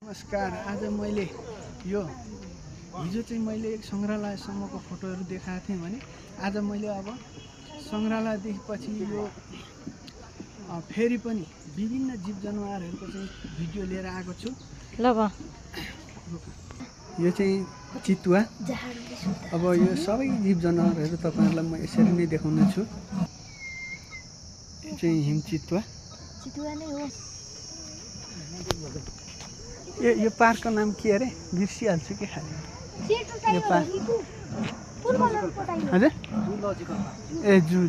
नमस्कार। आज मैले हिजो चाहिँ मैले एक सङ्ग्रहालयसम्मको फोटोहरू देखाएको थिएँ भने आज मैले अब सङ्ग्रहालयदेखि यो फेरि पनि विभिन्न जीव जनावरहरूको चाहिँ भिडियो लिएर आएको छु। ल यो चाहिँ चितुवा। अब यो सबै जीव जनावरहरू तपाईहरुलाई म यसरी नै देखाउने छु। यो चाहिँ हिमचितुवा। चितुवा नै हो। यो पार्कको नाम के अरे? बिर्सिहाल्छु के खाले। यो पार्क हजुर ए जू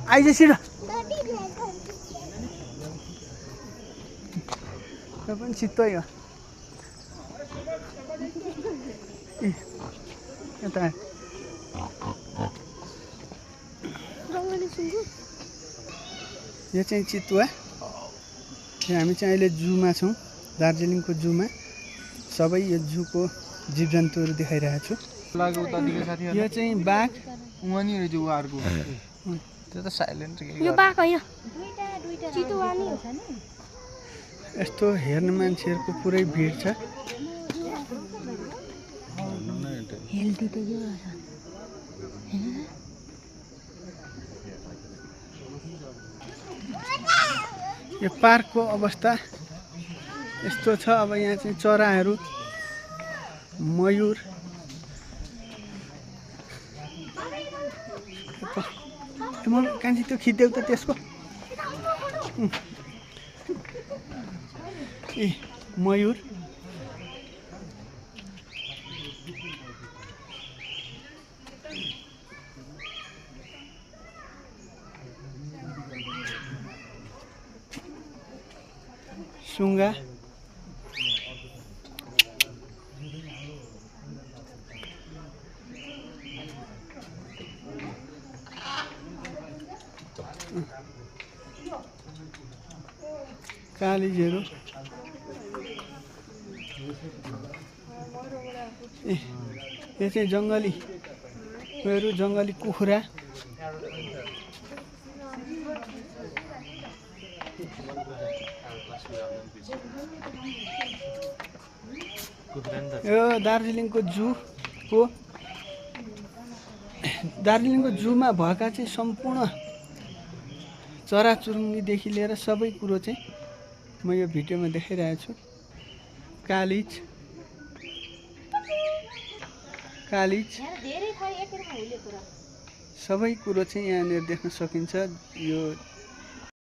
आइज छिटो। यो पनि चितुवै हो। यता यो चाहिँ चितुवा। हामी चाहिँ अहिले जूमा छौँ, दार्जिलिङको जूमा। सबै यो जूको जीवजन्तुहरू देखाइरहेको छु। यो चाहिँ बाघ। त्यो त साइलेन्ट यो बाघ होइन, चितुवा नि हो। यस्तो हेर्ने मान्छेहरूको पुरै भिड छ। हेल्दी त यो यो पार्कको अवस्था यस्तो छ। अब यहाँ चाहिँ चराहरू, मयूर, कान्छी त्यो खिच्देऊ त त्यसको। ए मयूर, सुङ्गा, कालिजहरू, यो चाहिँ जङ्गली उयोहरू, जङ्गली कुखुरा। यो दार्जिलिङको जूमा भएका चाहिँ सम्पूर्ण चराचुरुङ्गीदेखि लिएर सबै कुरो चाहिँ म यो भिडियोमा देखाइरहेको छु। कालिज सबै कुरो चाहिँ यहाँनिर देख्न सकिन्छ। यो